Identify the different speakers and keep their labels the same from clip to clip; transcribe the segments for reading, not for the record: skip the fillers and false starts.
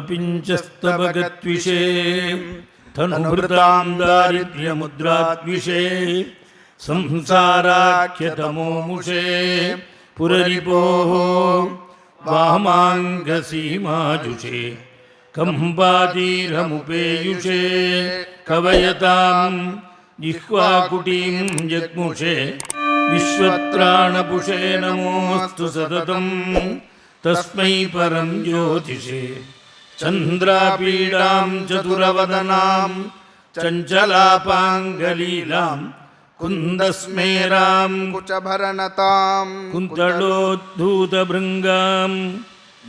Speaker 1: कापिञ्चस्तवगत्विषे तनुभृतां दारिद्र्यमुद्राद्विषे संसाराख्यतमोमुषे पुररिपोः वामाङ्गसीमाजुषे कंपातीरमुपेयुषे कवयतां जिह्वाकुटीं जग्मुषे विश्वत्राणपुषे नमोऽस्तु सततं तस्मै परं ज्योतिषे चन्द्रापीडां चतुरवदनां चञ्चलापाङ्गलीलां कुन्दस्मेरां
Speaker 2: कुचभरणतां
Speaker 1: कुन्तलोद्धूतभृङ्गां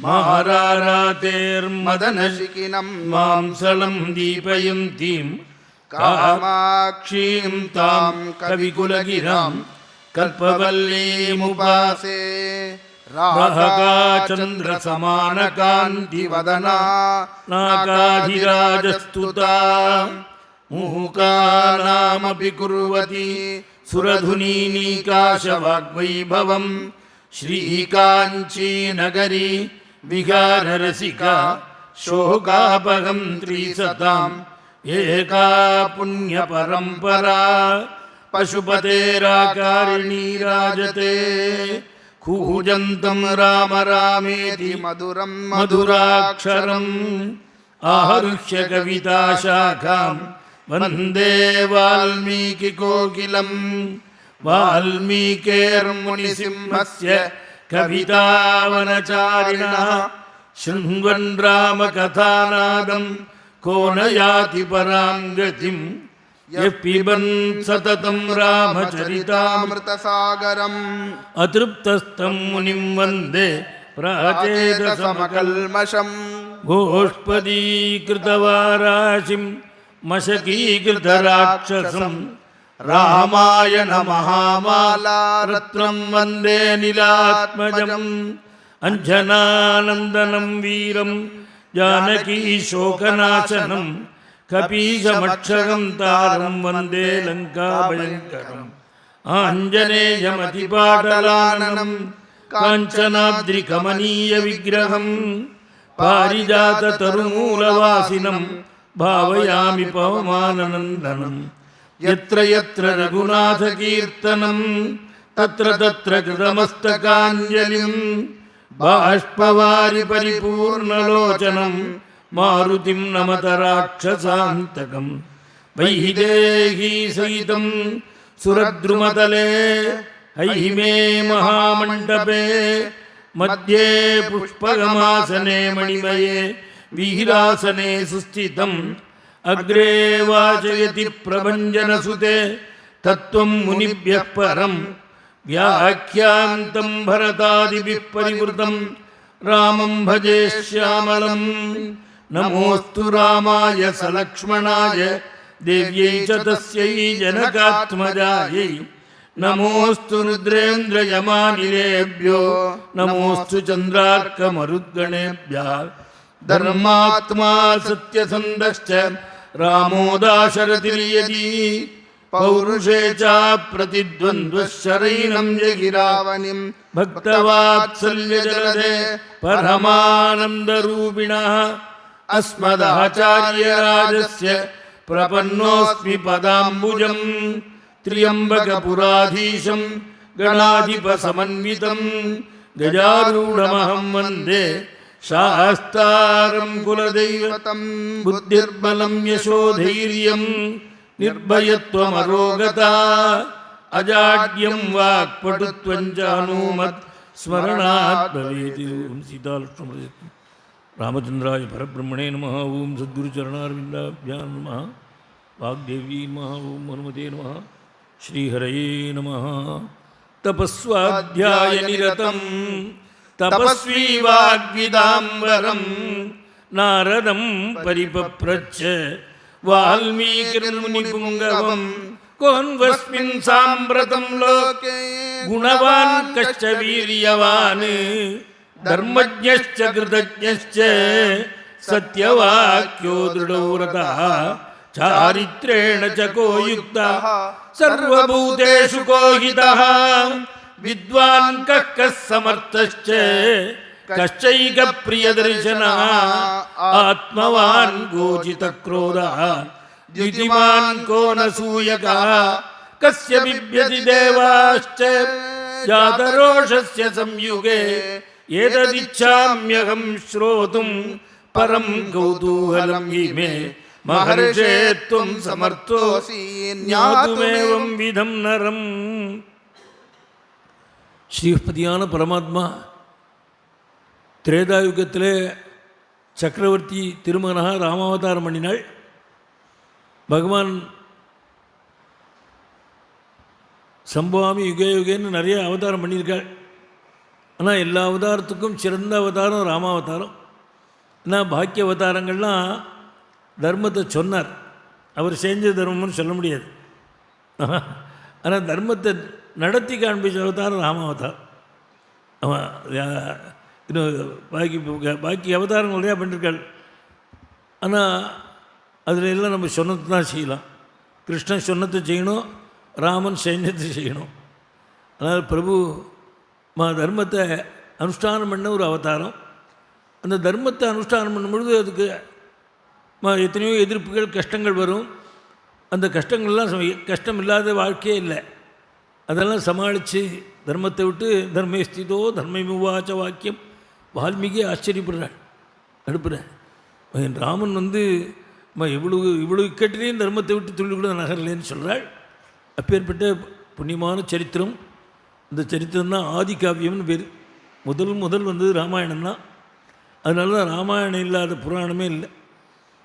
Speaker 1: महारारातेर्मदनशिखिनं मांसलं दीपयन्तीं
Speaker 2: कामाक्षीं तां कविकुलगिरां कल्पवल्लीमुपासे
Speaker 1: राहका चन्द्रसमानकान्तिवदना नाकाधिराजस्तुता मुहुकानामपि कुर्वती सुरधुनीनीकाशवाग्वैभवं श्रीकाञ्चीनगरी विहाररसिका शोकापहन्त्री सताम् एका पुण्यपरम्परा पशुपतेराकारिणी राजते कूजन्तं राम रामेति
Speaker 2: मधुरं
Speaker 1: मधुराक्षरम् आहरुह्य कविताशाखां वन्दे वाल्मीकिकोकिलं वाल्मीकेर्मुनिसिंहस्य कवितावनचारिणः शृण्वन् रामकथानादं को न याति परां गतिं यः पिबन् सततं रामचरितामृतसागरम् अतृप्तस्तं मुनिं वन्दे प्राचेतसमकल्मषम् गोष्पदीकृतवाराशिं मशकीकृतराक्षसं रामायण महामालारत्नं वन्दे नीलात्मजम् अंजनानन्दनं वीरं जानकी शोकनाशनं कपीशमक्षरं तारं वन्दे लङ्काभयङ्करम् आञ्जनेयमतिपाटलाननं काञ्चनाद्रिकमनीयविग्रहं पारिजाततरुमूलवासिनं भावयामि पवमाननन्दनं यत्र यत्र रघुनाथकीर्तनं तत्र तत्र कृतमस्तकाञ्जलिं बाष्पवारि परिपूर्णलोचनं मारुतिं नमत राक्षसान्तकं वैदेही सहितं सुरद्रुमतले हैमे महामण्डपे मध्ये पुष्पगमासने मणिमये वीरासने सुस्थितम् अग्रे वाचयति प्रभञ्जनसुते तत्त्वं मुनिभ्यः परं व्याख्यान्तं भरतादिभिः परिवृतं रामं भजे श्यामलं नमोऽस्तु रामाय सलक्ष्मणाय देव्यै च तस्यै जनकात्मजायै नमोऽस्तु रुद्रेन्द्रयमानिलेभ्यो नमोऽस्तु चन्द्रार्कमरुद्गणेभ्यः धर्मात्मा सत्यसन्धश्च रामो दाशरथिर्यदि पौरुषे च प्रतिद्वन्द्वः शरैनं जगिरावनिं भक्तवात्सल्यजलधे परमानन्दरूपिणः अस्मदाचार्यराजस्य प्रपन्नोऽस्मि पदाम्बुजं त्र्यम्बकपुराधीशं गणाधिपसमन्वितं गजारूढमहं वन्दे शास्तारं कुलदैवतं बुद्धिर्बलं यशोधैर्यं निर्भयत्वमरोगता अजाड्यं वाक्पटुत्वं च हनूमत् स्मरणात् भवेत्। ओं सीतालक्ष्मण रामचन्द्राय परब्रह्मणे नमः। ओं सद्गुरुचरणारविन्दाभ्यां नमः। वाग्देवी नमः। ओं हनुमते नमः। श्रीहरये नमः। तपस्वाध्यायनिरतं तपस्वी वाग्विदाम्बरं नारदं परिपप्रच्छ वाल्मीकिर्मुनिपुङ्गवं कोऽन्वस्मिन् साम्प्रतं लोके गुणवान् कश्च वीर्यवान् धर्मज्ञश्च कृतज्ञश्च सत्यवाक्यो दृढव्रतः चारित्रेण च को युक्तः सर्वभूतेषु को हितः विद्वान् कः समर्थश्च கஷ்டைக பிரியதர்சனா ஆத்மவான் கோஜித க்ரோதா த்யுதிமான் கோனசூயகா கஸ்ய பிப்யதி தேவாஸ்ச ஜாதரோஷஸ்ய சம்யுகே ஏததிச்சாம்யகம் ஸ்ரோதும் பரம் கௌதூஹலம் இமே மஹர்ஷே த்வம் சமர்த்தோசி ஞாதுமேவம் விதம் நரம். ஸ்ரீபதியான பரமாத்மா திரேதாயுகத்திலே சக்கரவர்த்தி திருமகனாக ராமாவதாரம் பண்ணினாள். பகவான் சம்பவாமி யுகே யுகேன்னு நிறைய அவதாரம் பண்ணியிருக்காள். ஆனால் எல்லா அவதாரத்துக்கும் சிறந்த அவதாரம் ராமாவதாரம். ஏன்னா பாக்கிய அவதாரங்கள்லாம் தர்மத்தை சொன்னார், அவர் செஞ்ச தர்மம்னு சொல்ல முடியாது. ஆனால் தர்மத்தை நடத்தி காண்பிச்ச அவதாரம் ராமாவதாரம். அவன் இன்னும் பாக்கி அவதாரங்கள் நிறையா பண்ணியிருக்காள். ஆனால் அதில் எல்லாம் நம்ம சொன்னது தான் செய்யலாம். கிருஷ்ணன் சொன்னதை செய்யணும், ராமன் செஞ்சத்தை செய்யணும். அதனால் பிரபு தர்மத்தை அனுஷ்டானம் பண்ண ஒரு அவதாரம். அந்த தர்மத்தை அனுஷ்டானம் பண்ணும்பொழுது அதுக்கு எத்தனையோ எதிர்ப்புகள் கஷ்டங்கள் வரும். அந்த கஷ்டங்கள்லாம் கஷ்டம் இல்லாத வாழ்க்கையே இல்லை. அதெல்லாம் சமாளித்து தர்மத்தை விட்டு தர்மே ஸ்திதோ தர்மமுவாச்ச வாக்கியம் வால்மீகி ஆச்சரியப்படுறாள். அடுப்புறேன் ராமன் இவ்வளவு இக்கட்டிலையும் தர்மத்தை விட்டு துள்ளி கூட நகரலேன்னு சொல்கிறாள். அப்பேற்பட்ட புண்ணியமான சரித்திரம். இந்த சரித்திரம் தான் ஆதி காவியம்னு பேர். முதல் வந்தது ராமாயணம் தான். அதனால தான் ராமாயணம் இல்லாத புராணமே இல்லை.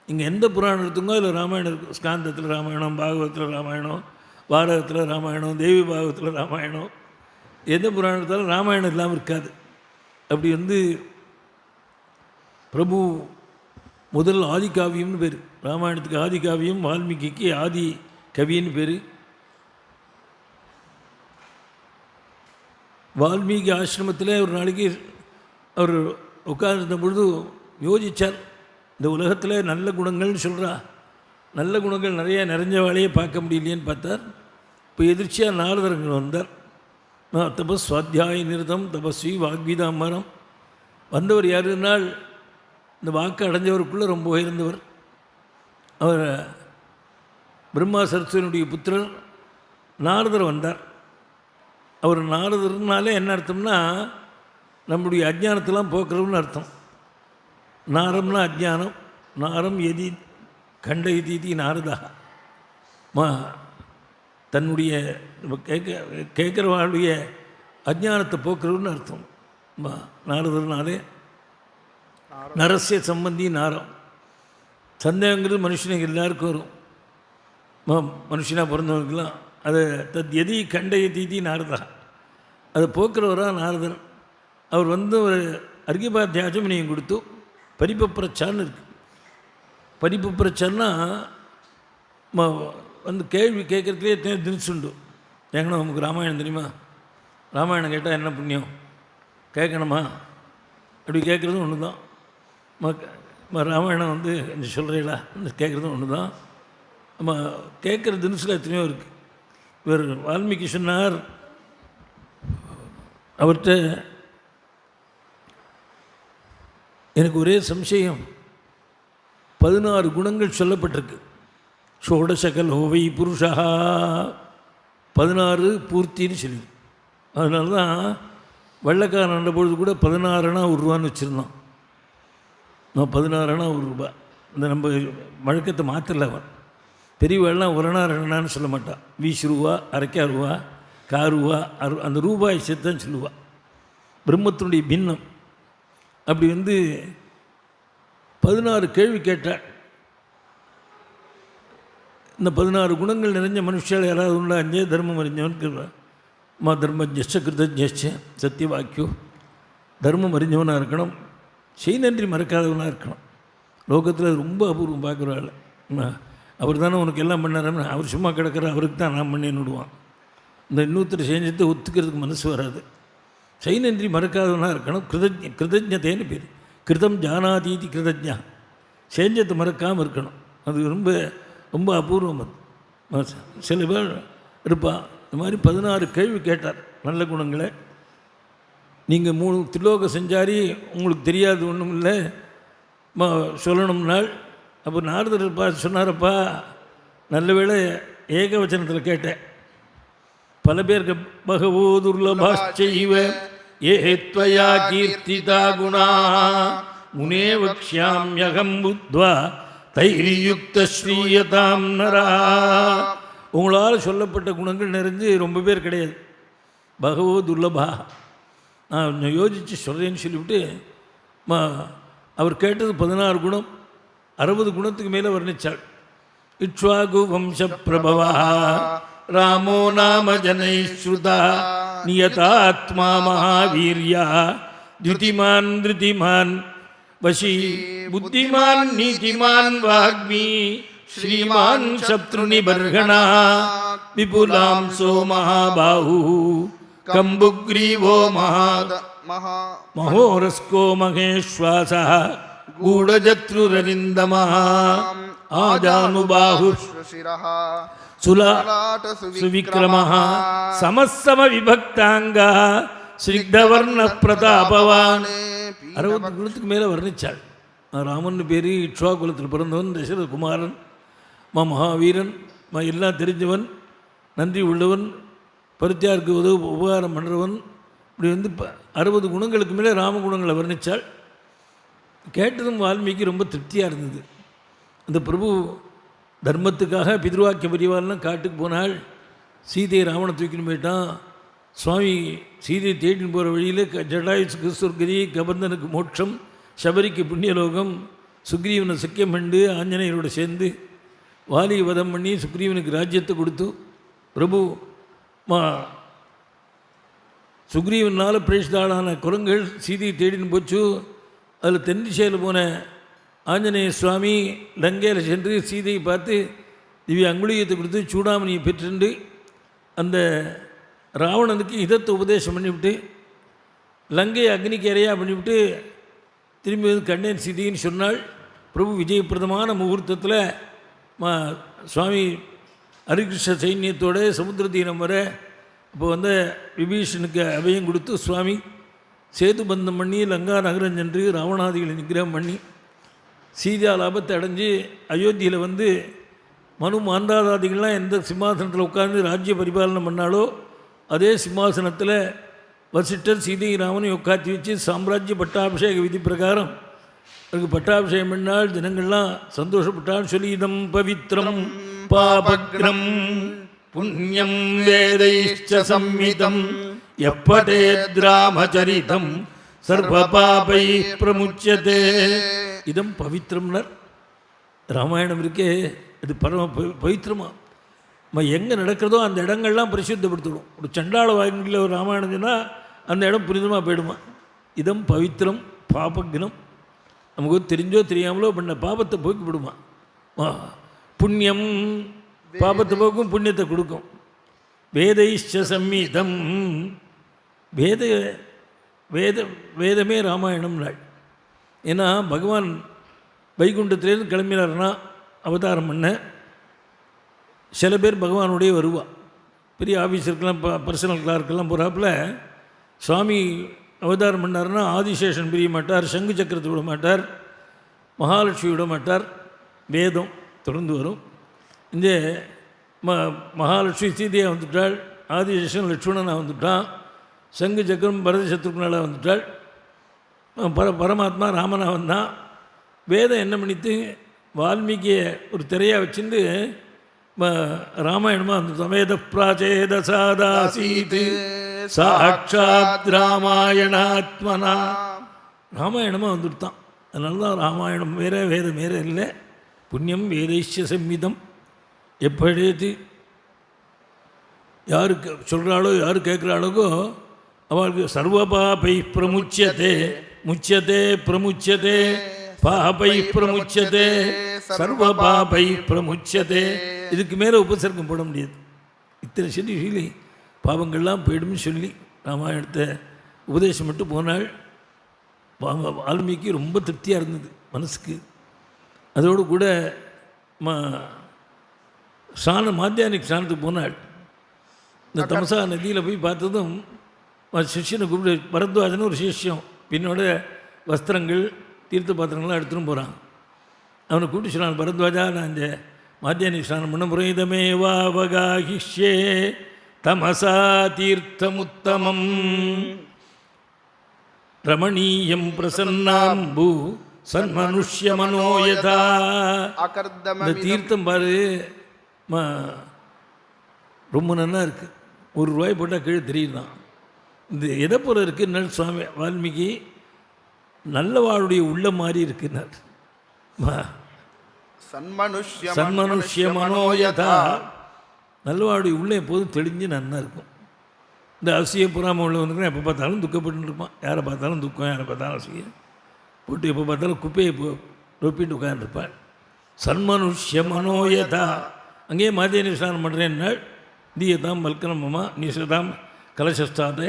Speaker 1: இங்கே எந்த புராணம் எடுத்துங்கோ அதில் ராமாயணம் இருக்கும். ஸ்காந்தத்தில் ராமாயணம், பாகவத்தில் ராமாயணம், பாரதத்தில் ராமாயணம், தேவி பாகவத்தில் ராமாயணம், எந்த புராணம் எடுத்தாலும் ராமாயணம் இல்லாமல் இருக்காது. அப்படி பிரபு முதல் ஆதி காவியம்னு பேர். ராமாயணத்துக்கு ஆதி காவியம், வால்மீகிக்கு ஆதி கவின்னு பேர். வால்மீகி ஆசிரமத்தில் ஒரு நாளைக்கு அவர் உட்கார்ந்த பொழுது யோசித்தார், இந்த உலகத்தில் நல்ல குணங்கள்னு சொல்கிறா, நல்ல குணங்கள் நிறைய நிறைஞ்ச வேலையை பார்க்க முடியலையேன்னு பார்த்தார். இப்போ எதிர்ச்சியாக நாரதர்கள் வந்தார். தபஸ் சுவாத்தியாய நிருதம் தபஸ்வி வாக்வீதாம்பரம். வந்தவர் யாருனால் இந்த வாக்கு அடைஞ்சவருக்குள்ளே ரொம்ப உயர்ந்தவர். அவர் பிரம்மா சரஸ்வனுடைய புத்திரர் நாரதர் வந்தார். அவர் நாரதர்னாலே என்ன அர்த்தம்னா நம்முடைய அஜ்ஞானத்தெல்லாம் போக்குறதுன்னு அர்த்தம். நாரம்னா அஜ்ஞானம், நாரம் எதி கண்ட எதி நாரதா. தன்னுடைய கேட்குறவாளுடைய அஜ்ஞானத்தை போக்குறதுன்னு அர்த்தம். நாரதர்னாலே நரசிய சம்பந்தி நாரம். சந்தேகங்கிறது மனுஷனுக்கு எல்லாருக்கும் வரும். மனுஷனாக பிறந்தவங்களுக்கெல்லாம் அதை எதி கண்ட எதி நாரதா, அதை போக்குறவராக நாரதர். அவர் ஒரு அர்க்கியபாத்தியாசமனியம் கொடுத்து பரிபப்பிரச்சான்னு இருக்குது. பரிபப்பிரச்சான்னா கேள்வி கேட்குறதுலேயே எத்தனை திணிச்சுண்டு. ஏங்கண்ணா நமக்கு ராமாயணம் தெரியுமா, ராமாயணம் கேட்டால் என்ன புண்ணியம் கேட்கணுமா, அப்படி கேட்குறதும் ஒன்று தான். ராமாயணம் கொஞ்சம் சொல்கிறீங்களா கேட்குறதும் ஒன்று தான். நம்ம கேட்குற தினசில் எத்தனையோ இருக்குது. இவர் வால்மீகி சொன்னார், அவர்கிட்ட எனக்கு ஒரே சம்சயம், 16 குணங்கள் சொல்லப்பட்டிருக்கு. ஷோடசகல் ஹோவை புருஷா 16 பூர்த்தின்னு சொல்லி. அதனால தான் வெள்ளைக்காரன் ஆண்டபொழுது கூட 16 அணா ரூபான்னு வச்சுருந்தான். நான் 16 அணா ரூபா. இந்த நம்ம வழக்கத்தை மாற்றல. அவன் பெரியவாள்லாம் 1 அணா 2 அணான்னு சொல்ல மாட்டான். 20 ரூபா, அரைக்கா ரூபா, காரூபா, அந்த ரூபாய் சேர்த்தான் சொல்லுவாள். பிரம்மத்தினுடைய பின்னம். அப்படி 16 கேள்வி கேட்டாள். இந்த 16 குணங்கள் நிறைஞ்ச மனுஷால் யாராவது உண்டா? அஞ்சே தர்மம் அறிஞ்சவன் தர்மஜ்ஜ கிருதஜ்ஜ சத்தியவாக்கியோ. தர்மம் அறிஞ்சவனாக இருக்கணும், செய் நன்றி மறக்காதவனாக இருக்கணும். லோகத்தில் ரொம்ப அபூர்வம் பார்க்குறாள். அவர் தானே உனக்கு எல்லாம் பண்ணாருன்னு அவர் சும்மா கிடக்கிற அவருக்கு தான் நான் பண்ணேன்னு விடுவான். இந்த இன்னொருத்தர் செஞ்சத்தை ஒத்துக்கிறதுக்கு மனசு வராது. செய் நன்றி மறக்காதவனாக இருக்கணும். கிருதஜ்ஞத்தேன்னு பேர். கிருதம் ஜானாதீதி கிருதஜ்ஞா. செஞ்சத்தை மறக்காமல் இருக்கணும். அது ரொம்ப ரொம்ப அபூர்வம். அது சில பேர் இருப்பாள். இந்த மாதிரி 16 கேள்வி கேட்டார் நல்ல குணங்களை. நீங்கள் 3 திலோக செஞ்சாரி உங்களுக்கு தெரியாது ஒன்றும் இல்லை சொல்லணும்னால். அப்போ நாரதர் சொன்னாரப்பா, நல்ல வேளை ஏகவச்சனத்தில் கேட்டேன். பல பேருக்கு பகவோ துர்லபாச்சைவ ஏத்வயா கீர்த்திதா குணா முனே வக்ஷ்யாம்யகம் புத்வா தைரியுக்த ஸ்ரீயதாம் நரா. உங்களால் சொல்லப்பட்ட குணங்கள் நிறைஞ்சு ரொம்ப பேர் கிடையாது. பகவோ துர்லபா, நான் கொஞ்சம் யோசித்து சொல்கிறேன்னு சொல்லிவிட்டு அவர் கேட்டது 16 குணம், 60 குணத்துக்கு மேலே வர்ணித்தாள். இக்ஷ்வாகு வம்ச பிரபவா ராமோ நாம ஜனைஸ்ருதா நியதாத்மா மகாவீர்யா த்யுதிமான் திருதிமான் வசி புத்திமான் நீதிமான் வாக்மி ஸ்ரீமான் சத்ருநிபர்கணா விபுலாம் சோ மகாபாஹு கம்புக்ரீவோ மகோரஸ்கோ மகேஸ்வாசः गूढजत्रुररिन्दमः आजानुबाहुः सुविक्रमः समसमविभक्ताङ्गः स्निग्धवर्णः प्रतापवान्. 60 குலத்துக்கு மேலே வர்ணித்தாள். ராமன் பேர், இக்ஷ்வா குலத்தில் பிறந்தவன், தசரத குமாரன், மகாவீரன், எல்லாம் தெரிஞ்சவன், நன்றி உள்ளவன், பரித்தியாருக்கு உபகாரம் பண்ணுறவன். இப்படி 60 குணங்களுக்கு மேலே ராமகுணங்களை வர்ணித்தாள். கேட்டதும் வால்மீகி ரொம்ப திருப்தியாக இருந்தது. அந்த பிரபு தர்மத்துக்காக பிதிருவாக்கிய பரிவாரெலாம் காட்டுக்கு போனாள். சீதையை ராவண தூக்கின்னு போயிட்டான். சுவாமி சீதையை தேடின்னு போகிற வழியில் ஜடாயுக்கு சொர்க்கதி, கபந்தனுக்கு மோட்சம், சபரிக்கு புண்ணியலோகம், சுக்ரீவனை சிக்கியம் பண்ணி ஆஞ்சநேயரோடு சேர்ந்து வாலியை வதம் பண்ணி சுக்ரீவனுக்கு ராஜ்யத்தை கொடுத்து பிரபு சுக்ரீவனால் பிரேஷிதாளான குரங்கள் சீதையை தேடின்னு போச்சு. அதில் தென்திசையில் போன ஆஞ்சநேய சுவாமி லங்கையில் சென்று சீதையை பார்த்து திவ்ய அங்குலியத்தை கொடுத்து சூடாமணியை பெற்றுண்டு அந்த ராவணனுக்கு இதத்தை உபதேசம் பண்ணிவிட்டு லங்கையை அக்னிக்கு இரையாக பண்ணிவிட்டு திரும்பி வந்து கண்ணேன் சீதைன்னு சொன்னாள். பிரபு விஜயப்பிரதமான முகூர்த்தத்தில் சுவாமி ஹரிகிருஷ்ண சைன்யத்தோட சமுத்திர தீரம் வர இப்போ வந்து விபீஷனுக்கு அபயம் கொடுத்து சுவாமி சேது பந்தம் பண்ணி லங்கா நகரம் சென்று ராவணாதிகளை நிகிரகம் பண்ணி சீதா லாபத்தை அடைஞ்சு அயோத்தியில் வந்து மனு மாந்தாதாதிகள்லாம் எந்த சிம்மாசனத்தில் உட்கார்ந்து ராஜ்ய பரிபாலனை பண்ணாலோ அதே சிம்மாசனத்தில் வசிஷ்டர் சீதை ராமனை உட்காத்தி வச்சு சாம்ராஜ்ய பட்டாபிஷேக விதி பிரகாரம் அதுக்கு பட்டாபிஷேகம் பண்ணால் ஜனங்கள்லாம் சந்தோஷப்பட்டால் சொல்லி இதம் பவித்ரம் பாபக்ரம் புண்ணியம் வேதைச்ச சம்மிதம் எப்படேத்ராமச்சரிதம் சர்வ பாபை பிரமுச்சதே. இதம் பவித்திரம்னர் ராமாயணம் இருக்கே, இது பரம பவித்திரமா எங்கே நடக்கிறதோ அந்த இடங்கள்லாம் பரிசுத்தப்படுத்திடும். ஒரு சண்டாள வாங்கில் ஒரு ராமாயணம் சொன்னால் அந்த இடம் புனிதமாக போயிடுமா. இதம் பவித்திரம் பாபக்னம், நமக்கு தெரிஞ்சோ தெரியாமலோ பண்ண பாபத்தை போக்கி விடுமா. புண்ணியம் பாபத்தை போக்கும், புண்ணியத்தை கொடுக்கும். வேதைச்ச சம்மிதம், வேதமே ராமாயணம் நாள். ஏன்னா பகவான் வைகுண்டத்திலேருந்து கிளம்பினார்னா அவதாரம் பண்ண சில பேர் பகவானுடைய வருவா. பெரிய ஆஃபீஸருக்கெல்லாம் பர்சனல் கிளார்க்கெல்லாம் போகிறாப்புல சுவாமி அவதாரம் பண்ணார்னா ஆதிசேஷன் பிரிய மாட்டார், சங்கு சக்கரத்தை விட மாட்டார், மகாலட்சுமி விட மாட்டார். வேதம் தொடர்ந்து வரும். இந்த மகாலட்சுமி சீதையாக வந்துட்டாள், ஆதிசேஷன் லட்சுமணனாக வந்துட்டான், சங்கு சக்கரம் பரத சத்ருக்கனாக வந்துட்டாள், பரமாத்மா ராமனாக வந்தான். வேதம் என்ன பண்ணித்து வால்மீகியை ஒரு திரையாக வச்சுட்டு ராமாயணமாக வந்துட்டோம். வேத பிராச்சேத சாதாசீத் சாட்சாத் ராமாயணாத்மனா, ராமாயணமாக வந்துட்டான். அதனால தான் ராமாயணம் வேறு வேதம் வேறு இல்லை. புண்ணியம் வேதைஷ்ய சம்மிதம் எப்படியது யாருக்கு சொல்கிறாளோ யார் கேட்குறாளோ அவளுக்கு சர்வபாபை பிரமுச்சியதே முச்சியதே பிரமுச்சியதே பாபை பிரமுச்சியதே சர்வபாபை பிரமுச்சியதே. இதுக்கு மேலே உபசர்க்கம் போட முடியாது. இத்தனை சொல்லி பாவங்கள்லாம் போயிடும்னு சொல்லி ராமாயணத்தை உபதேசம் மட்டும் போனாள். வால்மீகி ரொம்ப திருப்தியாக இருந்தது மனசுக்கு. அதோடு கூட மாத்தியானிக் ஸ்நானத்துக்கு போனாள். இந்த தமசா நதியில் போய் பார்த்ததும் சிஷ்யனை கூப்பிட்டு பரத்வாஜன்னு ஒரு சிஷ்யம் பின்னோட வஸ்திரங்கள் தீர்த்த பாத்திரங்கள்லாம் எடுத்துகிட்டு போகிறான். அவனை கூப்பிட்டு சொன்னான், பரத்வாஜா நான் இந்த மாத்தியானி ஸ்நானம் பண்ண புரோகிதமே வாவகாஹிஷ்யே தமசா தீர்த்தமுத்தமம் ரமணீயம் பிரசன்னாம்பு சன்மனுஷ்ய மனோயதா. இந்த தீர்த்தம் பாரு ரொம்ப நல்லா இருக்குது, ₹1 போட்டால் கீழே தெரியுதான். இந்த எதை போல இருக்குன்னார் சுவாமி வால்மீகி. நல்லவாளுடைய உள்ள மாதிரி இருக்குன்னார். சன்மனுஷ்ய மனோயதா, நல்லவாளுடைய உள்ள எப்போதும் தெளிஞ்சு நல்லா இருக்கும். இந்த அசிய புறாம உள்ள வந்துக்கிறேன், எப்போ பார்த்தாலும் துக்கப்பட்டு இருப்பான். யாரை பார்த்தாலும் துக்கம், யாரை பார்த்தாலும் அசிய போட்டு எப்போ பார்த்தாலும் குப்பையை ரொப்பிட்டு உட்காந்துருப்பாள். சன்மனுஷ்ய மனோயதா. அங்கேயே மாத்தியானி ஸ்நானம் பண்ணுறேன்னாள். தீயதாம் மல்கனமமா நிசதாம் கலசஸ்தாதே.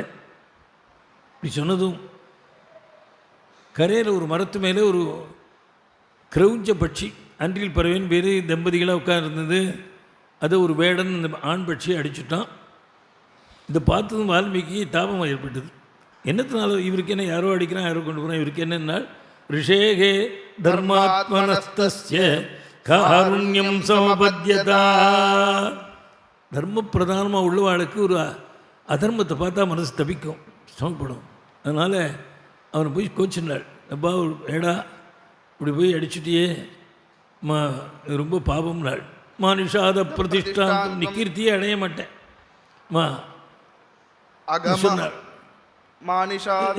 Speaker 1: இப்படி சொன்னதும் கரையில் ஒரு மரத்து மேலே ஒரு கிரௌஞ்ச பட்சி, அன்றில் பறவைன்னு பேர், தம்பதிகளாக உட்கார்ந்துருந்தது. அதை ஒரு வேடன் இந்த ஆண் பட்சியை அடிச்சுட்டான். இதை பார்த்ததும் வால்மீகி தாபம் ஏற்பட்டது. என்னத்தினால இவருக்கு என்ன, யாரோ அடிக்கிறான், யாரோ கொண்டு போகிறான், இவருக்கு என்னென்னால் ரிஷேகே தர்மாத்மனஸ்தஸ்ய காருண்யம் சமபத்யதா. தர்ம பிரதானமாக உள்ளவாளுக்கு ஒரு அதர்மத்தை பார்த்தா மனசு தபிக்கும், சமப்படும். அதனால் அவனை போய் கோச்சினாள். அப்பா ஏடா இப்படி போய் அடிச்சுட்டியே, ரொம்ப பாபம்னாள். மானுஷாத பிரதிஷ்டாந்தம், நீ கீர்த்தியே அடைய மாட்டேன் சொன்னாள்.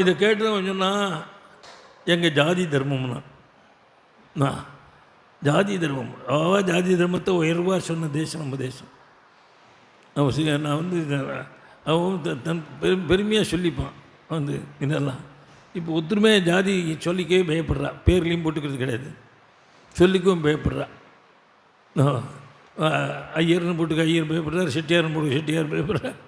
Speaker 1: இதை கேட்டுதான் சொன்னால் எங்கள் ஜாதி தர்மம்னா, ஜாதி தர்மம் ஜாதி தர்மத்தை உயர்வாக சொன்ன தேசம் நம்ம தேசம். நான் வந்து அவன் தன் பெருமையாக சொல்லிப்பான் வந்து இதெல்லாம். இப்போ ஒத்துருமே ஜாதி சொல்லிக்கவே பயப்படுறா, பேர்லேயும் போட்டுக்கிறது கிடையாது, சொல்லிக்கவும் பயப்படுறா. ஐயர்னு போட்டுக்க ஐயர் பயப்படுறார், செட்டியார்னு போட்டு செட்டியார் பயப்படுறார்.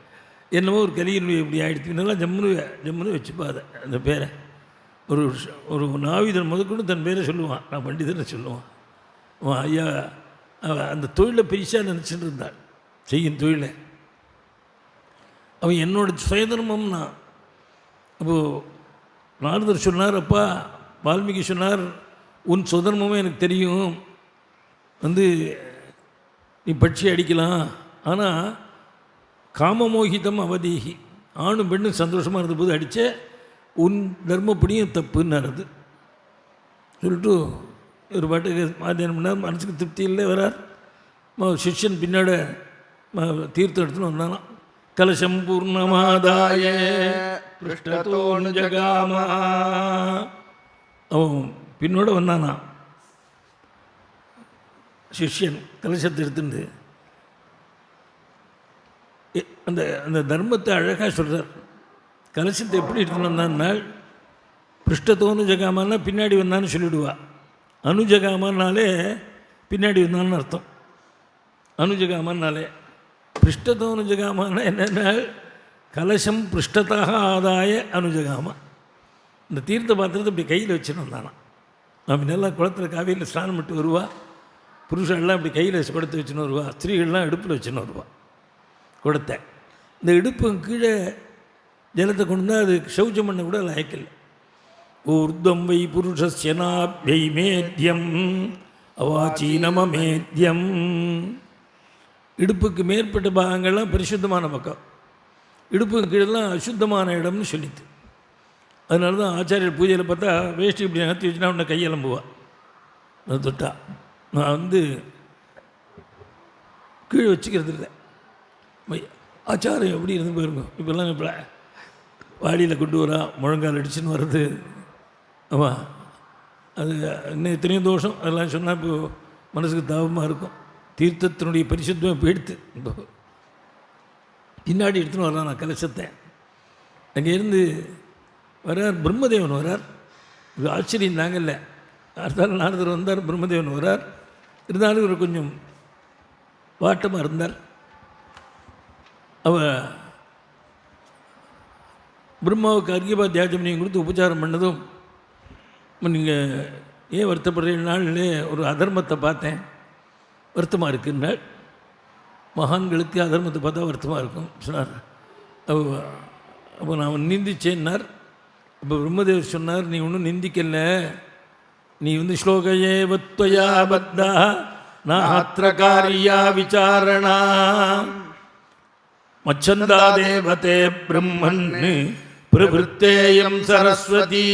Speaker 1: என்னமோ ஒரு கலியின் இப்படி ஆகிடுச்சு. இதெல்லாம் ஜம்முன்னு வச்சுப்பா அதை அந்த பேரை. ஒரு நாவிதன் முதற்கொண்டு தன் பேரை சொல்லுவான், நான் பண்டிதனை சொல்லுவான். அவன் ஐயா அந்த தொழிலை பெருசாக நினச்சிட்டு இருந்தாள், செய்யும் தொழிலை. அவன் என்னோட சுயதர்மம்னா. அப்போது நாரதர் சொன்னார், அப்பா வால்மீகி சொன்னார், உன் சுதர்மமே எனக்கு தெரியும், வந்து நீ பட்சி அடிக்கலாம், ஆனால் காமமோகிதம் அவதீகி, ஆணும் பெண்ணும் சந்தோஷமாக இருந்தபோது அடித்த உன் தர்மப்படியும் தப்புன்னார். அது சொல்லிட்டு ஒரு பாட்டுக்கு மாத்தியானம் பண்ணார். மனசுக்கு திருப்தி இல்லை, வரார். சிஷ்யன் பின்னாட தீர்த்தம் எடுத்துன்னு வந்தானாம். கலசம் பூர்ணமாதாய பிருஷ்டதோன் ஜகாமா. அவன் பின்னோட வந்தானா சிஷ்யன், கலசத்தை எடுத்துட்டு அந்த அந்த தர்மத்தை அழகாக சொல்கிறார். கலசத்தை எப்படி எடுத்துன்னு வந்தான்னால், பிருஷ்டத்தோன்னு ஜகாமான்னா பின்னாடி வந்தான்னு சொல்லிவிடுவா. அனுஜகாமான்னாலே பின்னாடி வந்தான்னு அர்த்தம். அனுஜகாமான்னாலே பிருஷ்டத்தோனு ஜகாமான்னா என்னென்னா, கலசம் பிருஷ்டத்தாக ஆதாய அனுஜகாமா. இந்த தீர்த்த பாத்திரத்தை இப்படி கையில் வச்சுன்னு வந்தானா. நான் முன்னெல்லாம் குளத்தில் காவியில் ஸ்நானம் விட்டு வருவா, புருஷன்லாம் இப்படி கையில் குடத்தை வச்சுன்னு வருவா, ஸ்திரீகள்லாம் இடுப்பில் வச்சுன்னு வருவா குடத்தை. இந்த இடுப்பு கீழே ஜலத்தை கொண்டு வந்தால் அது சௌச்சம் பண்ண கூட லாய்க்கல. ஊர்தம் வை புருஷஸ்யனாப்யை மேத்யம் அவாச்சீனமேத்யம். இடுப்புக்கு மேற்பட்ட பாகங்கள்லாம் பரிசுத்தமான பக்கம், இடுப்புக்கு கீழெல்லாம் அசுத்தமான இடம்னு சொல்லித்து. அதனால தான் ஆச்சாரியர் பூஜையில் பார்த்தா வேஷ்டி இப்படி நகர்த்தி வச்சுன்னா உன்னை கையெலம்புவா. அது தொட்டா நான் வந்து கீழே வச்சுக்கிறது இல்லை. ஆச்சாரம் எப்படி இருந்து போயிருங்க. இப்போல்லாம் இப்போ வாடியில் கொண்டு வரா, முழங்கால் அடிச்சுன்னு வர்றது. ஆமாம், அது இன்னும் எத்தனையோ தோஷம். அதெல்லாம் சொன்னால் இப்போ மனசுக்கு தாபமாக இருக்கும். தீர்த்தத்தினுடைய பரிசுத்தமாக போயிடுத்து. இப்போ பின்னாடி எடுத்துன்னு வரலாம் நான் கலசத்தை. அங்கேருந்து வரார் பிரம்மதேவன் வரார். இது ஆச்சரியம் தாங்கல்ல. அடுத்தாலும் நாரதர் வந்தார், பிரம்மதேவன் வரார். இருந்தாலும் இவர் கொஞ்சம் வாட்டமாக இருந்தார். அவர் பிரம்மாவுக்கு அர்க்கியபாத்தியாச்சமணியம் கொடுத்து உபச்சாரம் பண்ணதும், நீங்கள் ஏன் வருத்தப்படுற நாளிலே ஒரு அதர்மத்தை பார்த்தேன், வருத்தமாக இருக்குன்னாள். மகான்களுக்கு அதர்மத்தை பார்த்தா வருத்தமாக இருக்கும் சொன்னார். அப்போ நான் நிந்திச்சேன்னார். அப்போ பிரம்மதேவர் சொன்னார், நீ ஒன்றும் நிந்திக்கல, நீ ஸ்லோகையே வத்வயா பத்தா நாத்திர காரியா விசாரணா மச்சந்தா தேவதே பிரம்மன் பிரவருத்தேயம் சரஸ்வதி.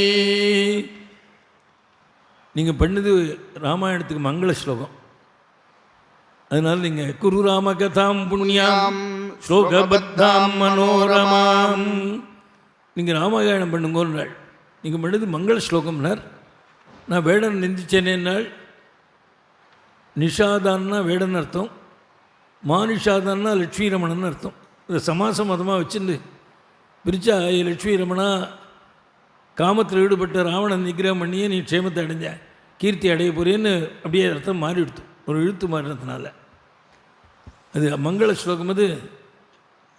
Speaker 1: நீங்கள் பண்ணது ராமாயணத்துக்கு மங்கள ஸ்லோகம். அதனால் நீங்கள் குரு ராம கதாம் புண்ணியாம் ஸ்லோகபத்தாம் மனோரமாம், நீங்கள் ராமாயணம் பண்ணுங்கோன்னாள். நீங்கள் பண்ணது மங்கள ஸ்லோகம்னார். நான் வேடன் நிந்திச்சேனேன்னாள். நிஷாதான்னா வேடன் அர்த்தம், மானிஷாதான்னா லட்சுமி ரமணன் அர்த்தம். இதை சமாச மதமாக வச்சுருந்து பிரித்தா, லட்சுமி ரமணா காமத்தில் ஈடுபட்ட ராவணன் நிகிரகம் பண்ணியே நீ க்ஷேமத்தை அடைஞ்ச, கீர்த்தி அடைய போறேன்னு அப்படியே அர்த்தம் மாறிடுத்து, ஒரு இழுத்து மாறினதுனால. அது மங்கள ஸ்லோகம். அது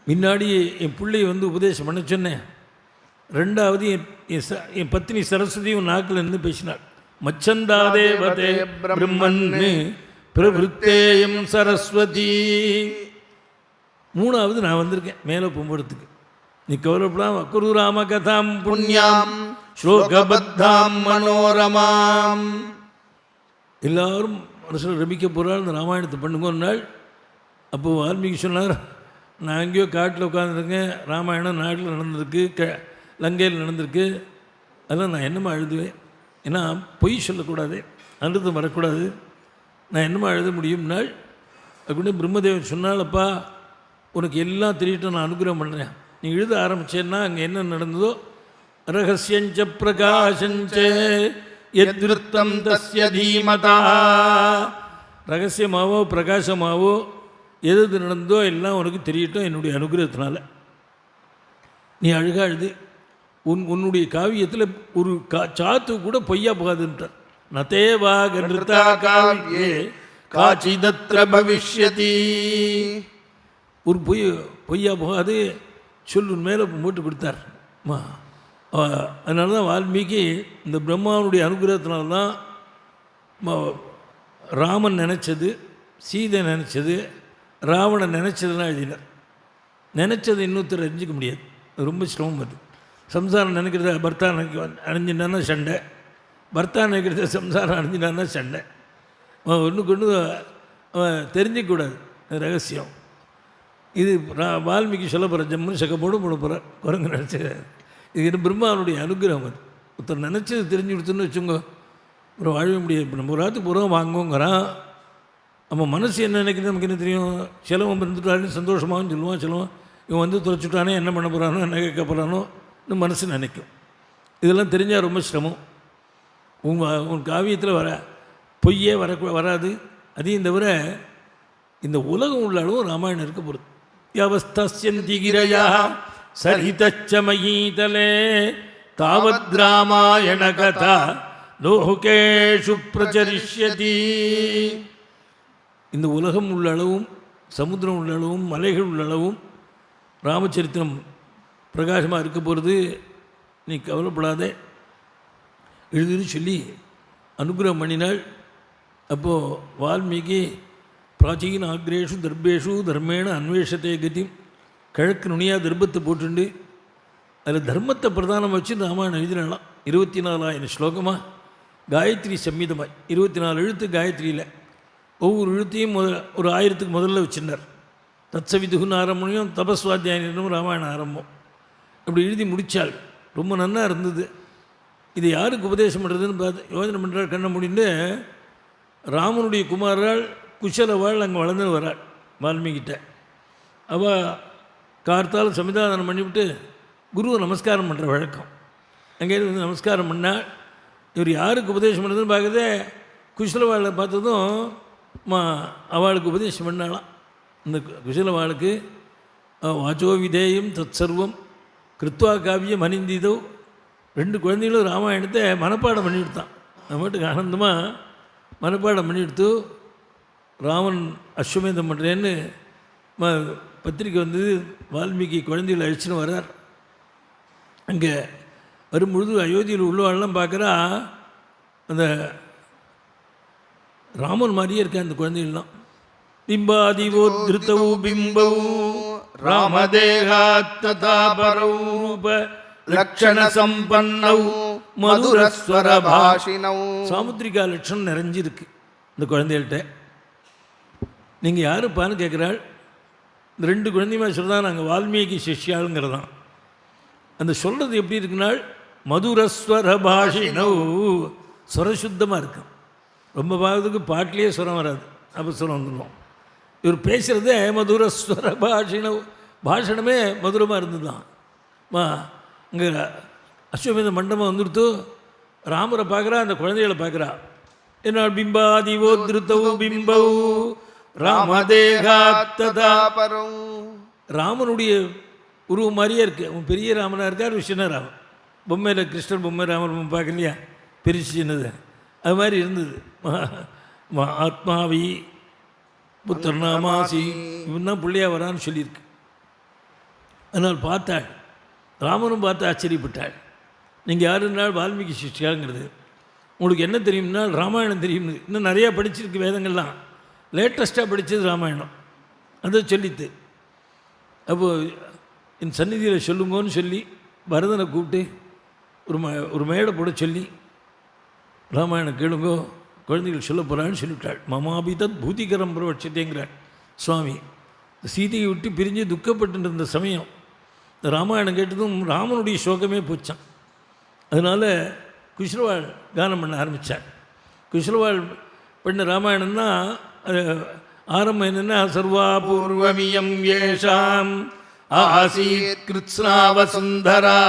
Speaker 1: முன்னாடி என் பிள்ளையை உபதேசம் பண்ண சொன்னேன். ரெண்டாவது என் பத்னி சரஸ்வதியும் நாக்கில் இருந்து பேசினாள். மச்சந்தா தேவதே பிரம்மன் பிரவருத்தேயம் சரஸ்வதி. மூணாவது நான் வந்திருக்கேன் மேலே போகிறதுக்கு. நீ கவலைப்படாம குரு ராம கதாம் புண்ணியாம் ஸ்லோகபத்தாம் மனோரமாம். எல்லாரும் மனசில் ரமிக்க போகிறாள், இந்த ராமாயணத்தை பண்ணுங்கன்னாள். அப்போது வால்மீகி சொன்னார், நான் எங்கேயோ காட்டில் உட்காந்துருக்கேன், ராமாயணம் நாட்டில் நடந்திருக்கு, லங்கையில் நடந்திருக்கு, அதெல்லாம் நான் என்னமா எழுதுவேன், ஏன்னா பொய் சொல்லக்கூடாது, அனுதம் வரக்கூடாது, நான் என்னமா எழுத முடியும்னாள். அப்படின்னு பிரம்மதேவன் சொன்னாலப்பா உனக்கு எல்லாம் தெரியட்டும், நான் அனுகிரகம் பண்ணுறேன், நீ எழுத ஆரம்பிச்சேன்னா அங்கே என்ன நடந்ததோ ரகசியஞ்ச பிரகாசஞ்ச யத்ருத்தம் தஸ்ய தீமதா, ரகசியமாவோ பிரகாசமாவோ எது நடந்ததோ எல்லாம் உனக்கு தெரியட்டும் என்னுடைய அனுகிரகத்தினால. நீ அழகாக எழுது, உன்னுடைய காவியத்தில் ஒரு சாத்து கூட பொய்யா போகாதுன்றார். நதேவா கன்றுதா காவியே காச்சிதத்ர பவிஷ்யதி. ஒரு பொய்யா போகாது, சொல்லு மேலே போட்டு கொடுத்தார். அதனால தான் வால்மீகி இந்த பிரம்மாவுடைய அனுகிரகத்தினால்தான் ராமன் நினச்சது, சீதை நினச்சது, ராவணன் நினச்சதுலாம் எழுதினார். நினச்சது இன்னொருத்தர் அறிஞ்சிக்க முடியாது, ரொம்ப சிரமம். அது சம்சாரம் நினைக்கிறத பர்த்தா அணிஞ்சினான்னா சண்டை, பர்த்தா நினைக்கிறத சம்சாரம் அணிஞ்சினான்னா சண்டை. ஒன்றுக்கு ஒன்று தெரிஞ்சிக்கூடாது ரகசியம். இது வால்மீகி சொல்ல போகிற ஜம்மு சக்கப்போடு போட போகிற குரங்கு நினச்சது. இது பிரம்மாவனுடைய அனுகிரகம். அது ஒருத்தர் நினச்சது தெரிஞ்சு கொடுத்துன்னு வச்சுங்க, அப்புறம் வாழவே முடியாது. இப்போ நம்ம ஒரு ராத்துக்கு பூரா வாங்குவோங்கிறான், நம்ம மனசு என்ன நினைக்கிறது நமக்கு என்ன தெரியும். சிலவன் இருந்துட்டாலும் சந்தோஷமாகவும் சொல்லுவான், சிலவன் இவன் தொலைச்சுட்டானே என்ன பண்ண போகிறானோ என்ன கேட்க போகிறானோ இன்னும் மனசு நினைக்கும். இதெல்லாம் தெரிஞ்சால் ரொம்ப சிரமம். உன் காவியத்தில் பொய்யே வராது. அதையும் தவிர இந்த உலகம் உள்ள அளவும் ராமாயணம் இருக்க போகிறது. யவஸ்தஸ்யந்திகிரயா சரிதச்சமயீதலே தாவத் ராமாயண கதா லோகேஷு பிரச்சரிஷ்யதி. இந்த உலகம் உள்ள அளவும், சமுத்திரம் உள்ள அளவும், மலைகள் உள்ள அளவும் ராமச்சரித்திரம் பிரகாசமாக இருக்க போகிறது. நீ கவலைப்படாதே எழுதுன்னு சொல்லி அனுகிரகம் பண்ணினாள். அப்போது வால்மீகி பிராச்சீன ஆக்ரேஷு தர்பேஷு தர்மேன அன்வேஷத்தை கதி, கிழக்கு நுனியாக தர்மத்தை போட்டுண்டு அதில் தர்மத்தை பிரதானம் வச்சு ராமாயணம் எழுதினாலாம். 24,000 ஸ்லோகமாக காயத்ரி சம்மீதமாய் 24 எழுத்து காயத்ரியில். ஒவ்வொரு எழுத்தையும் ஒரு 1000க்கு முதல்ல வச்சுருந்தார். தத்சவிதுகுன்னு ஆரம்பம், தபஸ்வாத்தியாயனும் ராமாயணம் ஆரம்பம். இப்படி எழுதி முடித்தாள். ரொம்ப நன்னா இருந்தது. இது யாருக்கு உபதேசம் பண்ணுறதுன்னு பார்த்து யோஜனை பண்ணுறாள். கண்ணை முடிந்து ராமனுடைய குமாரால் குஷலவாள் அங்கே வளர்ந்து வராள் வால்மீகிட்ட. அவள் கார்த்தால் சமிதானம் பண்ணிவிட்டு குருவை நமஸ்காரம் பண்ணுற வழக்கம். அங்கே நமஸ்காரம் பண்ணால் இவர் யாருக்கு உபதேசம் பண்ணுறதுன்னு பார்க்குறதே குஷலவாளை பார்த்ததும் அவளுக்கு உபதேசம் பண்ணாலாம். இந்த குஷலவாளுக்கு வாச்சோ விதேயம் தத் சர்வம் கிருத்வா காவியம் அனிந்திதோ. 2 குழந்தைகளும் ராமாயணத்தை மனப்பாடம் பண்ணி கொடுத்தான். நம்ம வீட்டுக்கு ஆனந்தமாக மனப்பாடம் பண்ணி கொடுத்து ராமன் அஸ்வமேதம் பண்ணுறேன்னு பத்திரிக்கை வந்தது. வால்மீகி குழந்தைகளை அழிச்சுன்னு வர்றார். அங்கே வரும்பொழுது அயோத்தியில் உள்ளவாள்லாம் பார்க்குறா, அந்த ராமன் மாதிரியே இருக்கா அந்த குழந்தைகள்லாம். பிம்பாதிவோ திருத்தவு பிம்பவு
Speaker 2: ராமதேகாத் ததா பரௌ
Speaker 1: ரூப
Speaker 2: லக்ஷண சம்பன்னௌ மதுரஸ்வர பாஷினௌ.
Speaker 1: சாமுத்திரிகா லட்சணம் நிறைஞ்சிருக்கு இந்த குழந்தைகள்கிட்ட. நீங்கள் யாருப்பான்னு கேட்குறாள். இந்த 2 குழந்தையுமே சொல்கிறதா நாங்கள் வால்மீகி சிஷ்யாளுங்கிறதான். அந்த சொல்கிறது எப்படி இருக்குனால் மதுரஸ்வர பாஷினௌ, சுரசுத்தமாக இருக்கும். ரொம்ப பாகத்துக்கு பாட்டிலேயே சுரம் வராது, அப்போ சுரம் வந்துடும். இவர் பேசுகிறதே மதுரஸ்வர பாஷினௌ, பாஷணமே மதுரமாக இருந்ததுதான். இங்கே அஸ்வமேத மண்டபம் வந்துடுத்து ராமரை பார்க்குறா, அந்த குழந்தைகளை பார்க்குறா. என்னால் பிம்பாதிவோ திருத்தௌ பிம்பௌ ராமதேகாத் ததா
Speaker 2: பரௌ.
Speaker 1: ராமனுடைய உருவம் மாதிரியே இருக்குது. அவன் பெரிய ராமனாக இருக்கார், விஷ்ணுராமன். பொம்மையில் கிருஷ்ணன் பொம்மை ராமன் பொம்மை பார்க்கலையா, பிரிச்சு சின்னது, அது மாதிரி இருந்தது. ஆத்மாவி புத்திரநாமாசி, இவன் தான் பிள்ளையா வரான்னு சொல்லியிருக்கு. அதனால் பார்த்தாள், ராமனும் பார்த்து ஆச்சரியப்பட்டாள். நீங்கள் யாருன்னால் வால்மீகி சிஷ்யாங்கிறது. உங்களுக்கு என்ன தெரியும்னா ராமாயணம் தெரியும். இன்னும் நிறையா படிச்சிருக்கு வேதங்கள்லாம். லேட்டஸ்ட்டாக படித்தது ராமாயணம், அதை சொல்லித்து. அப்போது என் சந்நிதியில் சொல்லுங்கன்னு சொல்லி பரதனை கூப்பிட்டு ஒரு மேடை போட சொல்லி ராமாயணம் கேளுங்கோ, குழந்தைகள் சொல்ல போகிறான்னு சொல்லிவிட்டாள். மமாபிதத் பூதிகரம் பிரவட்சத்தேங்கிறாள் சுவாமி. சீதையை விட்டு பிரிஞ்சு துக்கப்பட்டு இருந்த சமயம் இந்த ராமாயணம் கேட்டதும் ராமனுடைய சோகமே போச்சான். அதனால் குஷ்ரவாள் கானம் பண்ண ஆரம்பித்தாள். குஷ்ரவாள் பண்ண ராமாயணம்னா அது ஆரம்பம் என்னென்னா சர்வா பூர்வமியம் ஏஷாம் ஆசீத் கிருத்ஸ்னாவசுந்தரா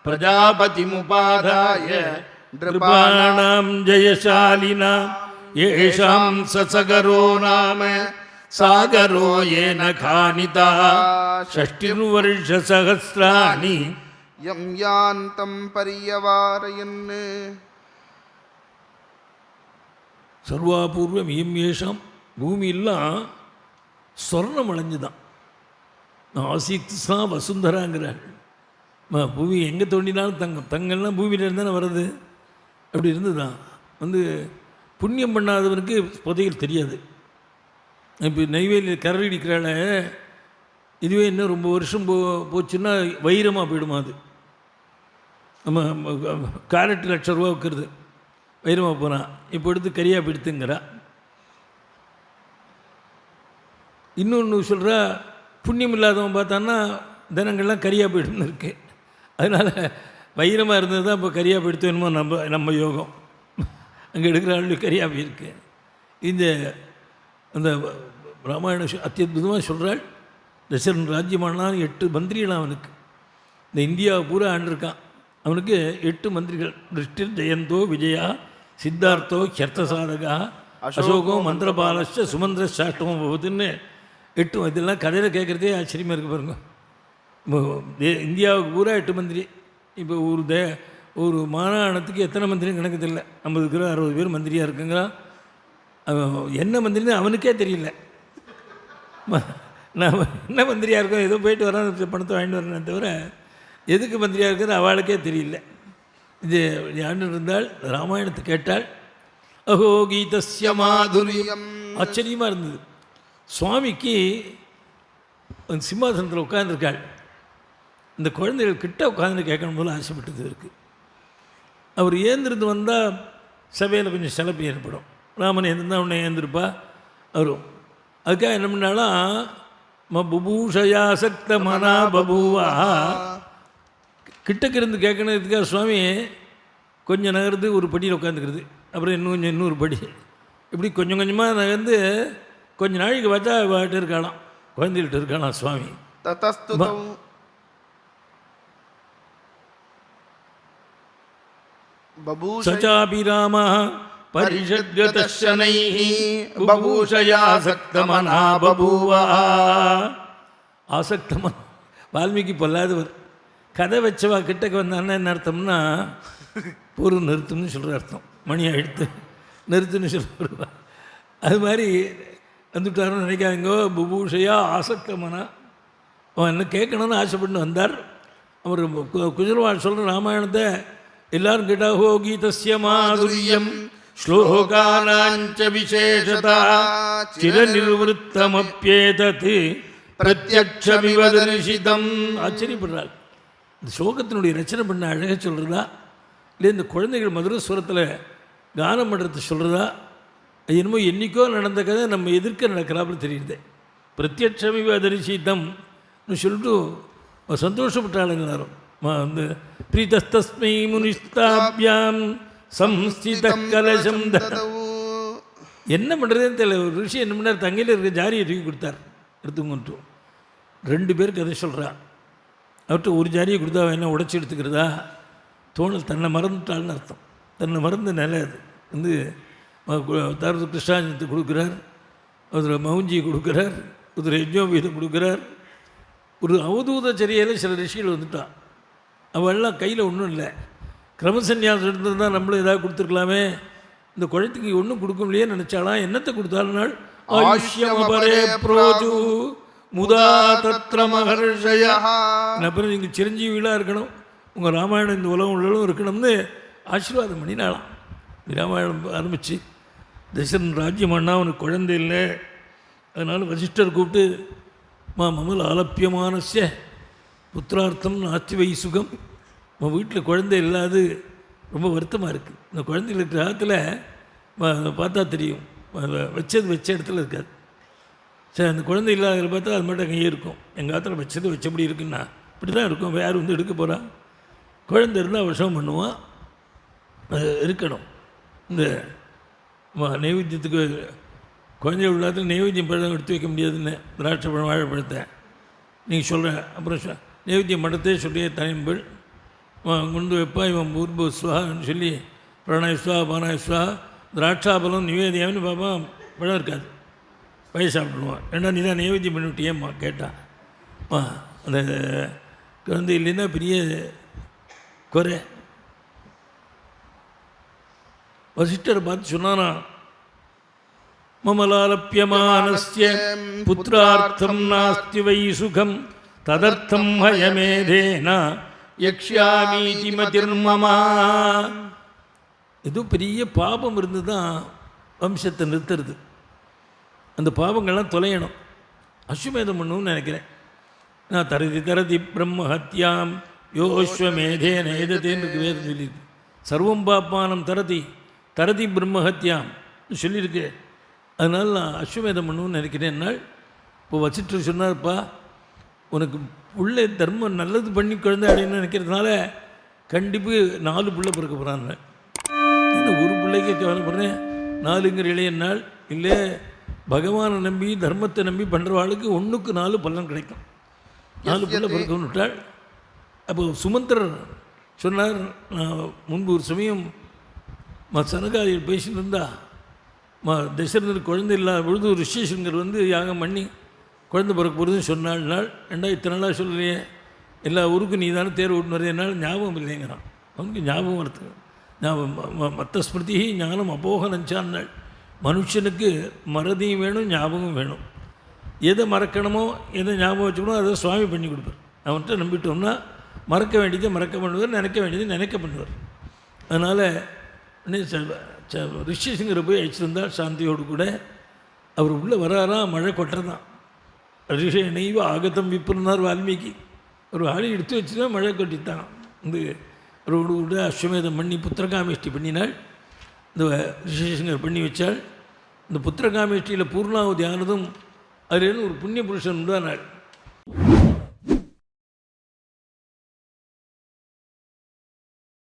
Speaker 1: பிரஜாபதி முபாதாய நிருபாணாம் ஜெயசாலினாம் ஏஷாம் சசகரோ நாம சாகரோ ஏன கானிதா ஷஷ்டிர்வர்ஷ சஹஸ்ராணி
Speaker 2: யம் யாந்தம் பரியவாரயன்.
Speaker 1: சர்வாபூர்வம் இயம் ஏஷாம், பூமியெல்லாம் சொர்ணம் அடைஞ்சுதான். ஆசிக்ஸ்னா வசுந்தராங்கிறாள். பூமி எங்கே தோண்டினாலும் தங்கம், தங்கம்லாம் பூமியில் இருந்தானே வருது. அப்படி இருந்துதான். புண்ணியம் பண்ணாதவனுக்கு புதையல் தெரியாது. இப்போ நெய்வேலியில் கரடிக்கிறால, இதுவே இன்னும் ரொம்ப வருஷம் போச்சுன்னா வைரமாக போயிடுமா. அது நம்ம கேரட் ₹1,00,000 விற்கிறது, வைரமாக போனால் இப்போ எடுத்து கரியாக போயிடுத்துங்கிறா. இன்னொன்று சொல்கிறா, புண்ணியம் இல்லாதவன் பார்த்தான்னா தினங்கள்லாம் கரியாக போயிடுன்னு இருக்கு. அதனால் வைரமாக இருந்தது தான் இப்போ கரியாக போயிடுத்து என்னமோ நம்ம யோகம். அங்கே எடுக்கிற ஆள் கரியாக போயிருக்கு. இந்த அந்த ராமாயண அத்தியுதமாக சொல்கிறாள். தசரன் ராஜ்யமானான் 8 மந்திரிகள் அவனுக்கு. இந்த இந்தியாவை பூரா ஆண்டிருக்கான். அவனுக்கு 8 மந்திரிகள். திருஷ்டிர் ஜெயந்தோ விஜயா சித்தார்த்தோ ஹர்த்தசாதகா அசோகோ மந்திரபாலஸ்ட சுமந்திர சாஷ்டமோ போகுதுன்னு 8. இதெல்லாம் கதையில் கேட்குறதே ஆச்சரியமாக இருக்குது பாருங்க. இந்தியாவுக்கு பூரா 8 மந்திரி. இப்போ ஒரு மாகாணத்துக்கு எத்தனை மந்திரின்னு கணக்கு தெரியல. 50 பேர் 60 பேர் மந்திரியாக இருக்குங்கிறான். என்ன மந்திரின்னு அவனுக்கே தெரியல. நான் என்ன மந்திரியாக இருக்கோம், ஏதோ போயிட்டு வரான், பணத்தை வாங்கிட்டு வரேன்னு தவிர எதுக்கு மந்திரியாக இருக்கிறது அவளுக்கே தெரியல. இது ஆண்டு இருந்தால் ராமாயணத்தை கேட்டால் அஹோ கீதஸ்ய மாதுரியம். ஆச்சரியமாக இருந்தது. சுவாமிக்கு சிம்மாசனத்தில் உட்கார்ந்துருக்காள். இந்த குழந்தைகள் கிட்ட உட்காந்து கேட்கணும் போல ஆசைப்பட்டது இருக்குது. அவர் ஏந்திருந்து வந்தால் சபையில் கொஞ்சம் சிலப்பு ஏற்படும். ராமன் ஏந்திருந்தால் உன்னை ஏந்திருப்பா வரும். அதுக்காக என்ன பண்ணாலும் புபூஷயா சக்த மனா பபூவா, கிட்டக்கு இருந்து கேட்கணுறதுக்காக சுவாமி கொஞ்சம் நகர்ந்து ஒரு படியில் உட்காந்துக்கிறது, அப்புறம் இன்னொரு படி, இப்படி கொஞ்சம் கொஞ்சமாக நகர்ந்து கொஞ்ச நாளைக்கு பார்த்தா வாட்டு இருக்கலாம், குழந்தைகிட்ட இருக்கலாம் சுவாமி. சச்சாபி ராம பரிஷத்கதஷனைஹ பபூஷயா ஆசக்தமனா பபூவா. ஆசக்தமன் வால்மீகி பொல்லாதவர். கதை வச்சவா கிட்டக்கு வந்தான்னா என்ன அர்த்தம்னா பொறு நிறுத்தும்னு சொல்கிற அர்த்தம். மணியை எடுத்து நிறுத்துன்னு சொல்லுவா. அது மாதிரி வந்துட்டாருன்னு நினைக்காதீங்கோ. புபூஷையா ஆசக்தமனா, அவன் என்ன கேட்கணும்னு ஆசைப்பட்டு வந்தார். அவர் குஜர்வாள் சொல்கிற ராமாயணத்தை எல்லாரும் கேட்டா ஹோ கீதஸ்ய மாதுரியம் ஸ்லோகானாஞ்ச விசேஷதா சிரநிர்வృத்தமப்யேதத்
Speaker 2: பிரத்யக்ஷமிவ தரிசிதம்.
Speaker 1: ஆச்சரியப்படுறாள். இந்த ஸ்லோகத்தினுடைய ரச்சனை பண்ண அழகாக சொல்கிறதா இல்லை இந்த குழந்தைகள் மதுர ஸ்வரத்தில் கானம் பண்ணுறது சொல்கிறதா, அது என்னமோ என்றைக்கோ நடந்த கதை நம்ம எதிர்க்க நடக்கிறாப்புல தெரியுது. பிரத்யக்ஷமிவ தரிசிதம்னு சொல்லிட்டு சந்தோஷப்பட்டாளுங்கிறாரும். வந்து பிரீதஸ்தஸ்மை முனிஸ்தாபியாம் சம்ஸ்தித கலசம் என்ன பண்ணுறதுன்னு தெரியல. ஒரு ரிஷி என்ன பண்ணார், தங்கையில் இருக்க ஜாரியை தூக்கி கொடுத்தார், எடுத்துங்கன்ட்டு. 2 பேர் கதை சொல்கிறா. அவர்கிட்ட ஒரு ஜாரியை கொடுத்தா அவன் என்ன உடச்சி எடுத்துக்கிறதா, தோணல் தன்னை மறந்துட்டாள்னு அர்த்தம். தன்னை மறந்த நிலை அது. வந்து தருது கிருஷ்ணாஞ்சத்தை கொடுக்குறார், அதில் மவுஞ்சி கொடுக்குறார், ஒரு யஜ்ஞோபீதம் கொடுக்குறார். ஒரு அவதூத சரியில் சில ரிஷிகள் வந்துட்டான். அவள்லாம் கையில் ஒன்றும் இல்லை, கிரமசன்யாசம் எடுத்திருந்தால் நம்மளும் ஏதாவது கொடுத்துருக்கலாமே, இந்த குழந்தைக்கு ஒன்றும் கொடுக்க முடியே நினச்சாலாம். என்னத்தை கொடுத்தாலும் ஆயுஷ்யமபரே ப்ரோஜு முதா தத்ர மகர்ஷயா. அப்புறம் நீங்கள் சிரஞ்சீவிகளாக இருக்கணும், உங்கள் ராமாயணம் இந்த உலகம் உள்ளதும் இருக்கணும்னு ஆசீர்வாதம் பண்ணினாலாம். ராமாயணம் ஆரம்பித்து தசரன் ராஜ்யம் அண்ணா அவனுக்கு குழந்தை இல்லை, அதனால் வசிஷ்டர் கூப்பிட்டு மமல் ஆலப்பியமானஸ்ய புத்திரார்த்தம் நாஸ்தி வை சுகம். நம்ம வீட்டில் குழந்தை இல்லாது ரொம்ப வருத்தமாக இருக்குது. இந்த குழந்தைகள் இருக்கிற காலத்தில் பார்த்தா தெரியும், வச்ச இடத்துல இருக்காது. சரி, அந்த குழந்தை இல்லாத பார்த்தா அது மட்டும் அங்கேயே இருக்கும். எங்கள் காலத்தில் வச்சபடி இருக்குன்னா இப்படி தான் இருக்கும். யார் வந்து எடுக்க போகிறா? குழந்தை இருந்தால் விஷம் பண்ணுவான், அது இருக்கணும். இந்த நைவேத்தியத்துக்கு குழந்தை உள்ளாத்தில் நைவேத்தியம் பழம் எடுத்து வைக்க முடியாதுன்னு, திராட்சை பழம் வாழைப்பழத்தை நீங்கள் சொல்கிற. அப்புறம் நைவேத்தியம் படத்தே சொல்லி தனிம்பள் கொண்டு வைப்பா, இவன் பூர்பு ஸ்வான்னு சொல்லி பிரணாய ஸ்வா பானாய ஸ்வா திராட்சாபலம் நிவேதியான்னு பார்ப்பான், பழம் இருக்காது, பய சாப்பிடுவான். ஏன்னா நீ தான் நைவேத்தியம் பண்ணிவிட்டியேம்மா கேட்டான். அந்த குழந்தை இல்லைன்னா பெரிய குறை. வசிஷ்டரை பார்த்து சொன்னானா, மமலாலப்பியமானஸ்ய புத்திரார்த்தம் நாஸ்தி வை சுகம் ததர்த்தம் ஹயமேதேன யக்ஷ்யாமீதி மதிர்மமா. இது பெரிய பாபம் இருந்து தான் வம்சத்தை நிறுத்துறது. அந்த பாவங்கள்லாம் தொலையணும், அஸ்வமேதம் பண்ணணும்னு நினைக்கிறேன் நான். தரதி பிரம்ம ஹத்யாம் யோஸ்வமேதேன ஏததேன்னு இருக்கு வேதம் சொல்லியிருக்கு. சர்வம் பாப்பானம் தரதி பிரம்ம ஹத்யாம் சொல்லியிருக்கு. அதனால் நான் அஸ்வமேதம் பண்ணணும்னு நினைக்கிறேன். நாள் இப்போ வசிட்டு சொன்னார்ப்பா, உனக்கு பிள்ளை தர்மம் நல்லது பண்ணி குழந்தை அடையணும்னு நினைக்கிறதுனால கண்டிப்பாக 4 பிள்ளை பிறக்க போகிறாங்க. ஒரு பிள்ளைக்கு கவலைப்படுறேன், 4ங்கிற இளைய நாள் இல்லை. பகவானை நம்பி தர்மத்தை நம்பி பண்ணுறவாளுக்கு 1க்கு 4 பலன் கிடைக்கும். 4 பிள்ளை பிறக்கணும்னு விட்டாள். அப்போ சுமந்திரர் சொன்னார், நான் முன்பு ஒரு சமயம் சனகாதிகள் பேசின்னு இருந்தா, தசரதர் குழந்தை இல்லாத பொழுது ஒரு ரிஷிசங்கர் வந்து யாகம் பண்ணி குழந்தை பிறக்க போகிறதுன்னு சொன்னாள். நாள் இத்தனை நாளாக சொல்லலையே, எல்லா ஊருக்கும் நீ தானே தேர் ஓட்டுன்னு வரது, என்னால் ஞாபகம் இல்லைங்கிறான். அவனுக்கு ஞாபகம் வருது. ஞாபகம் மற்ற ஸ்மிருதி ஞானம் அபோக நஞ்சான்னாள். மனுஷனுக்கு மறதியும் வேணும், ஞாபகம் வேணும். எதை மறக்கணுமோ எதை ஞாபகம் வச்சுக்கணும் அதை சுவாமி பண்ணி கொடுப்பார். அவன்கிட்ட நம்பிட்டோம்னா மறக்க வேண்டியதை மறக்க பண்ணுவார், நினைக்க வேண்டியதை நினைக்க பண்ணுவார். அதனால் ரிஷிசிங்கரை போய் அழைச்சிருந்தால் சாந்தியோடு கூட. அவர் உள்ளே வராராம், மழை கொட்டுறதான். ரிஷி நெய்வ ஆகத்தம் விப்புனார் வால்மீகி. ஒரு ஆளி எடுத்து வச்சுதான் மழை கொட்டித்தான். இந்த ரோடு கூட அஸ்வமேதம் பண்ணி புத்திரகாமேஷ்டி பண்ணினாள். இந்த ரிஷிசிங்கர் பண்ணி வச்சாள். இந்த புத்திரகாமேஷ்டியில் பூர்ணாவதி ஆனதும் அதுலேருந்து ஒரு புண்ணிய புருஷன் உண்டானாள்.